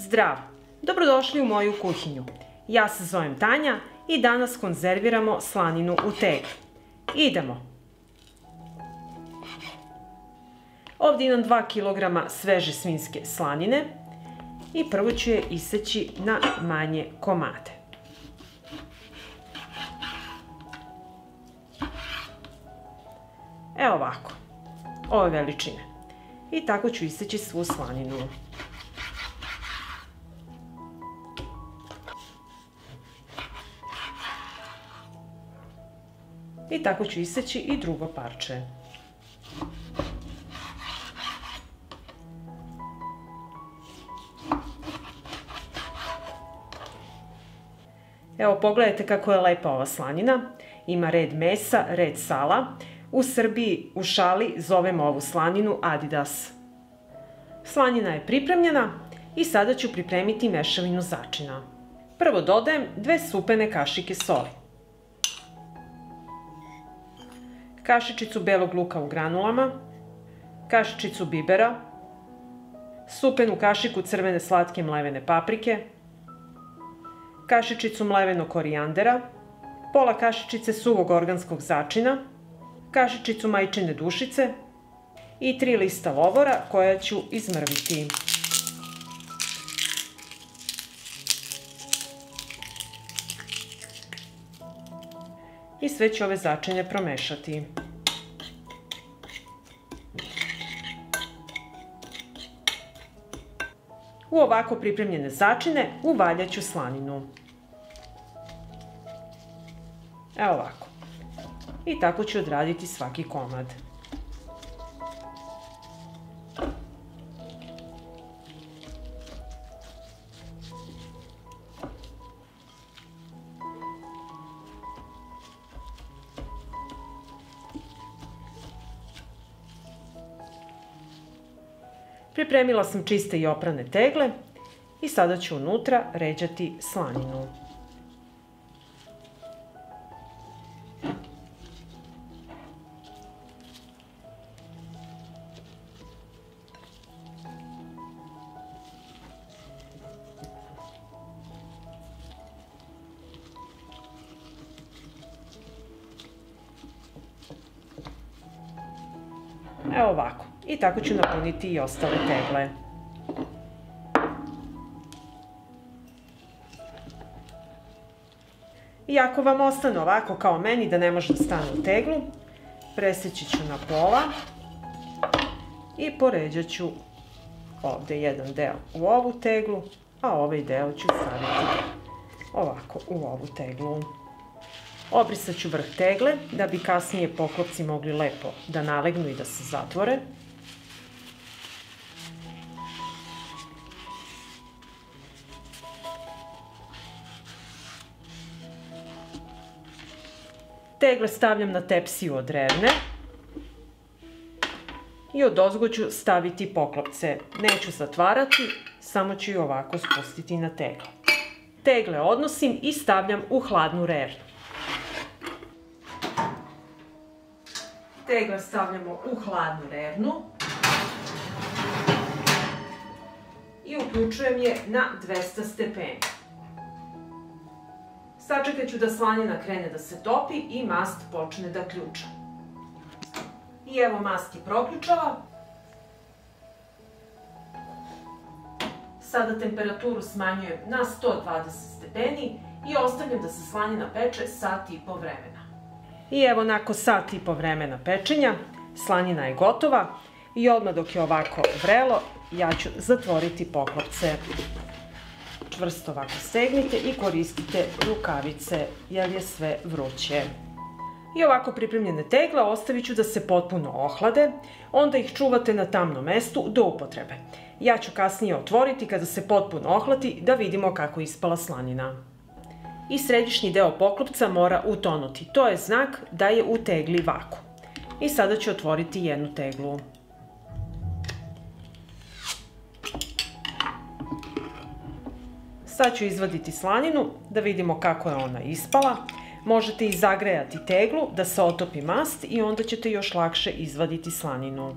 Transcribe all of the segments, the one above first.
Zdrav! Dobrodošli u moju kuhinju. Ja se zovem Tanja i danas konzerviramo slaninu u tegli. Idemo! Ovdje imam 2 kg sveže svinjske slanine i prvo ću je iseći na manje komade. Evo ovako, ove veličine. I tako ću iseći svu slaninu. I tako ću iseći i drugo parče. Evo pogledajte kako je lepa ova slanina. Ima red mesa, red sala. U Srbiji u šali zovemo ovu slaninu Adidas. Slanina je pripremljena i sada ću pripremiti mešavinu začina. Prvo dodajem 2 supene kašike soli, kašičicu belog luka u granulama, kašičicu bibera, supenu kašiku crvene slatke mlevene paprike, kašičicu mlevenog korijandera, pola kašičice suvog organskog začina, kašičicu majčine dušice i 3 lista lovora koja ću izmrviti. I sve ću ove začine promešati. U ovako pripremljene začine uvaljat ću slaninu. Evo ovako. I tako ću odraditi svaki komad. Pripremila sam čiste i oprane tegle i sada ću unutra ređati slaninu. Evo ovako. I tako ću napuniti i ostale tegle. I ako vam ostane ovako kao meni da ne može da stane u teglu, presjeći ću na pola i poređat ću ovdje jedan deo u ovu teglu, a ovaj deo ću staviti ovako u ovu teglu. Obrisat ću vrh tegle da bi kasnije poklopci mogli lepo da nalegnu i da se zatvore. Tegle stavljam na tepsiju od revne i odozgo ću staviti poklopce. Neću zatvarati, samo ću ih ovako spustiti na tegle. Tegle odnosim i stavljam u hladnu revnu. Tegle stavljamo u hladnu revnu i uključujem je na 200 stepeni. Sačekat ću da slanina krene da se topi i mast počne da ključa. I evo mast je proključala. Sada temperaturu smanjujem na 120 stepeni i ostavljam da se slanina peče sat i po vremena. I evo nakon sat i po vremena pečenja slanina je gotova i odmah dok je ovako vrelo ja ću zatvoriti poklopce. Čvrsto ovako stegnite i koristite rukavice jer je sve vruće. I ovako pripremljene tegle ostavit ću da se potpuno ohlade, onda ih čuvate na tamnom mestu do upotrebe. Ja ću kasnije otvoriti kada se potpuno ohladi da vidimo kako je ispala slanina. I središnji deo poklopca mora utonuti, to je znak da je u tegli vakuum. I sada ću otvoriti jednu teglu. Sad ću izvaditi slaninu da vidimo kako je ona ispala. Možete i zagrejati teglu da se otopi mast i onda ćete još lakše izvaditi slaninu.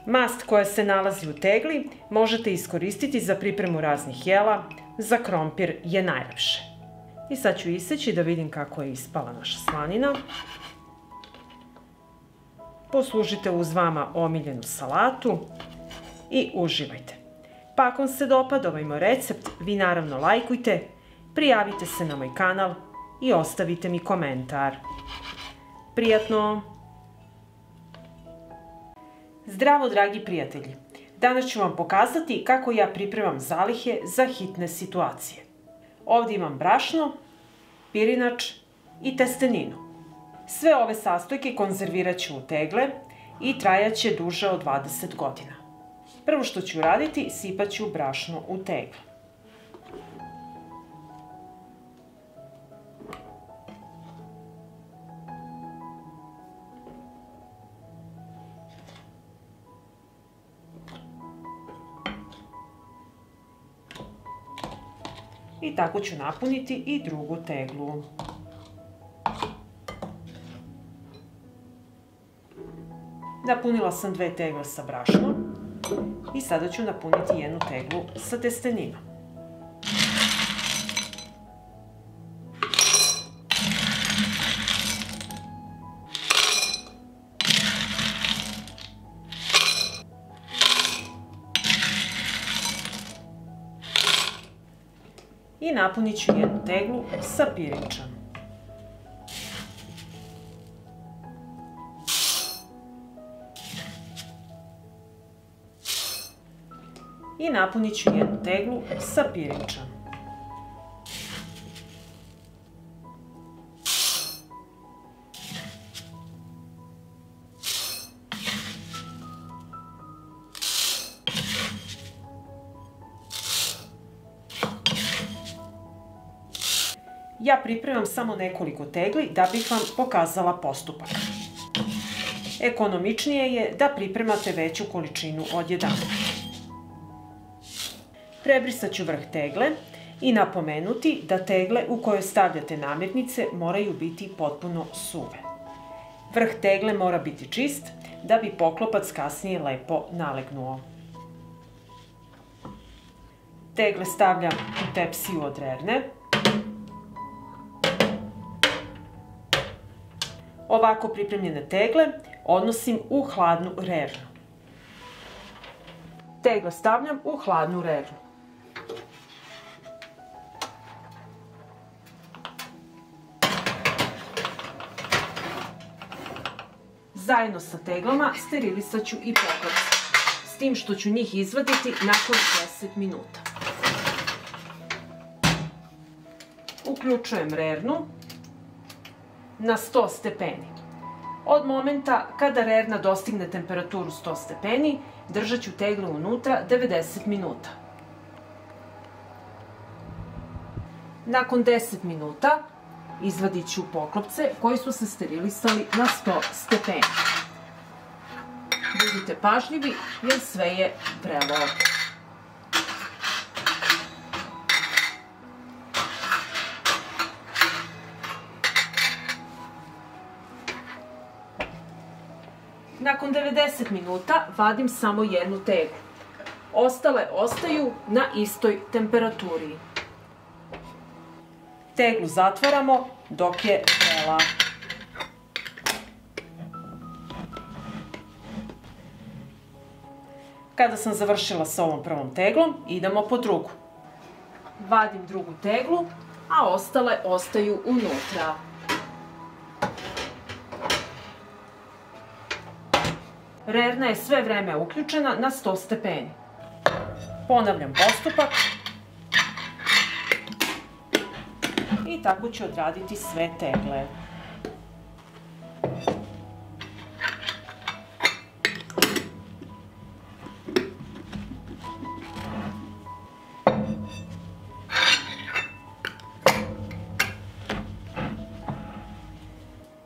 Mast koja se nalazi u tegli možete iskoristiti za pripremu raznih jela, za krompir je najlepše. I sad ću iseći da vidim kako je ispala naša slanina. Poslužite uz vama omiljenu salatu i uživajte. Pa ako vam se dopada ovaj moj recept, vi naravno lajkujte, prijavite se na moj kanal i ostavite mi komentar. Prijatno! Zdravo, dragi prijatelji! Danas ću vam pokazati kako ja pripremam zalihe za hitne situacije. Ovdje imam brašno, pirinač i testeninu. Sve ove sastojke konzervirat ću u tegle i trajaće duže od 20 godina. Prvo što ću raditi, sipat ću brašno u tegle. I tako ću napuniti i drugu teglu. Napunila sam 2 tegle sa brašnom i sada ću napuniti 1 teglu sa testeninom. I napunit ću 1 teglu sa pirinčom. I napunit ću 1 teglu sa pirinčom. Ja pripremam samo nekoliko tegli da bih vam pokazala postupak. Ekonomičnije je da pripremate veću količinu odjedanput. Prebrisat ću vrh tegle i napomenuti da tegle u koje stavljate namirnice moraju biti potpuno suve. Vrh tegle mora biti čist da bi poklopac kasnije lepo nalegnuo. Tegle stavljam u tepsiju od rerne. Ovako pripremljene tegle odnosim u hladnu rernu. Tegle stavljam u hladnu rernu. Zajedno sa teglama sterilisat ću i poklopce, s tim što ću njih izvaditi nakon 10 minuta. Uključujem rernu na 100 stepeni. Od momenta kada rerna dostigne temperaturu 100 stepeni, držat ću tegle unutra 90 minuta. Nakon 10 minuta izvadit ću poklopce koji su se sterilisali na 100 stepeni. Budite pažljivi jer sve je vrelo. Nakon 90 minuta vadim samo 1 teglu. Ostale ostaju na istoj temperaturi. Teglu zatvaramo dok je vrela. Kada sam završila sa ovom prvom teglom, idemo po drugu. Vadim drugu teglu, a ostale ostaju unutra. Rerna je sve vreme uključena na 100 stepeni. Ponavljam postupak. I tako ću odraditi sve tegle.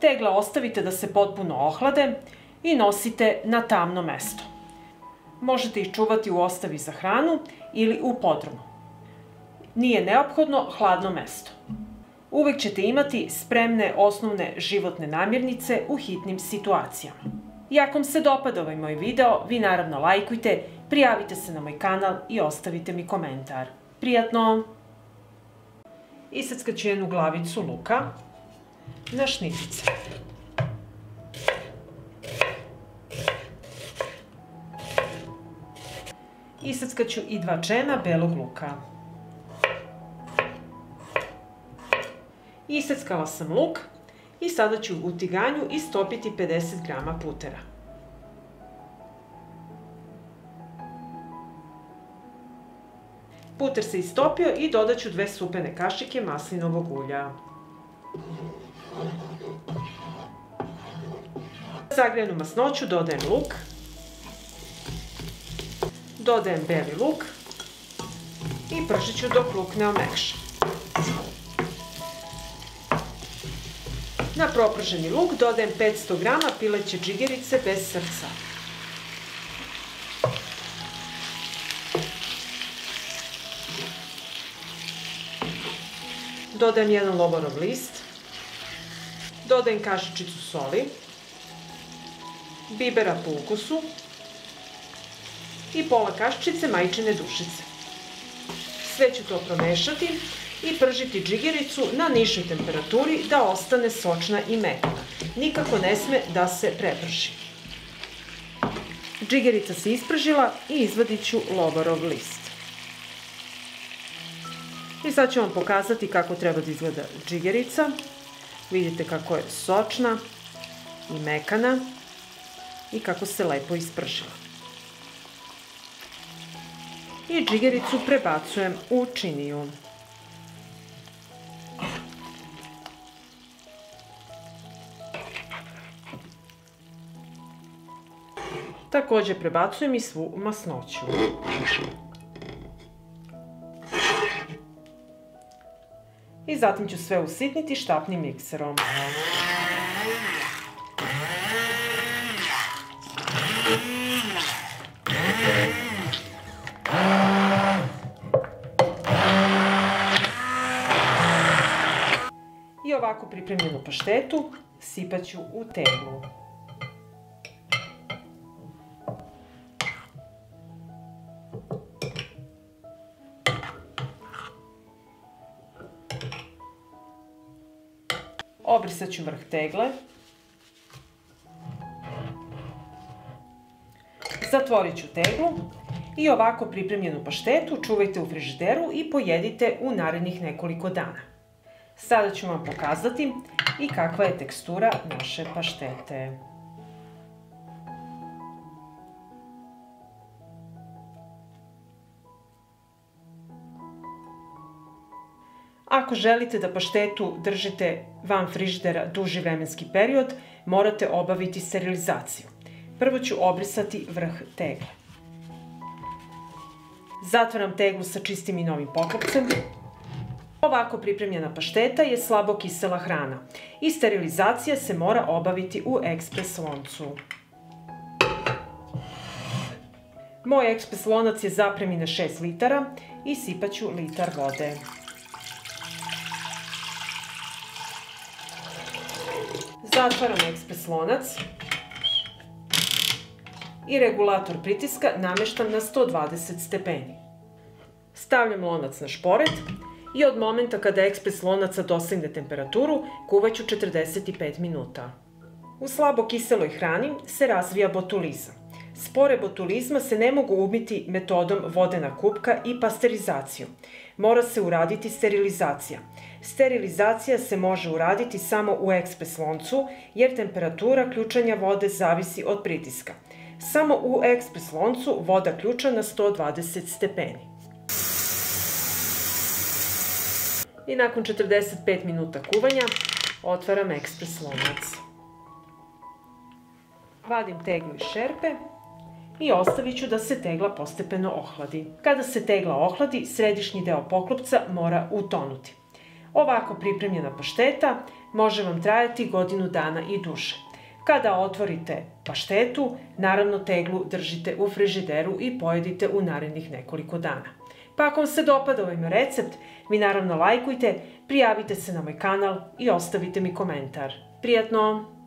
Tegle ostavite da se potpuno ohlade i nosite na tamno mesto. Možete ih čuvati u ostavi za hranu ili u podrumu. Nije neophodno hladno mesto. Uvek ćete imati spremne osnovne životne namirnice u hitnim situacijama. I ako vam se dopada ovaj moj video, vi naravno lajkujte, prijavite se na moj kanal i ostavite mi komentar. Prijatno! Iseckat ću jednu glavicu luka na šnitice. Iseckat ću i 2 čena belog luka. Iseckala sam luk i sada ću u tiganju istopiti 50 grama putera. Puter se istopio i dodat ću 2 supene kašike maslinovog ulja. Za zagrejanu masnoću dodajem luk, dodajem beli luk i pržit ću dok luk ne omekša. Na proprženi luk dodajem 500 grama pileće džigerice bez srca. Dodajem 1 lovorov list, dodajem kašičicu soli, bibera po ukusu i pola kašičice majčine dušice. Sve ću to promešati i pržiti džigericu na nižoj temperaturi da ostane sočna i mekana. Nikako ne sme da se preprži. Džigerica se ispržila i izvadit ću lovorov list. I sad ću vam pokazati kako treba da izgleda džigerica. Vidite kako je sočna i mekana i kako se lepo ispržila. I džigericu prebacujem u činiju. Također prebacujem i svu masnoću. I zatim ću sve usitniti štapnim mikserom. I ovako pripremljenu paštetu sipat ću u teglu. Obrisat ću vrh tegle. Zatvorit ću teglu i ovako pripremljenu paštetu čuvajte u frižideru i pojedite u narednih nekoliko dana. Sada ću vam pokazati i kakva je tekstura naše paštete. Ako želite da paštetu držite van frižidera duži vremenski period, morate obaviti sterilizaciju. Prvo ću obrisati vrh tegle. Zatvaram teglu sa čistim i novim poklopcem. Ovako pripremljena pašteta je slabo kisela hrana i sterilizacija se mora obaviti u ekspres loncu. Moj ekspres lonac je zapremine 6 litara i sipat ću litar vode. Zatvaram ekspres lonac i regulator pritiska nameštam na 120 stepeni. Stavljam lonac na šporet i od momenta kada ekspres lonaca dosegne temperaturu kuvat ću 45 minuta. U slabo kiseloj hrani se razvija botulizam. Spore botulizma se ne mogu ubiti metodom vodena kupka i pasterizacijom. Mora se uraditi sterilizacija. Sterilizacija se može uraditi samo u ekspres loncu jer temperatura ključanja vode zavisi od pritiska. Samo u ekspres loncu voda ključa na 120 stepeni. I nakon 45 minuta kuvanja otvaram ekspres lonac. Vadim teglu iz šerpe i ostavit ću da se tegla postepeno ohladi. Kada se tegla ohladi, središnji deo poklopca mora utonuti. Ovako pripremljena pašteta može vam trajati godinu dana i duže. Kada otvorite paštetu, naravno teglu držite u frižideru i pojedite u narednih nekoliko dana. Pa ako vam se dopada ovaj recept, vi naravno lajkujte, prijavite se na moj kanal i ostavite mi komentar. Prijatno!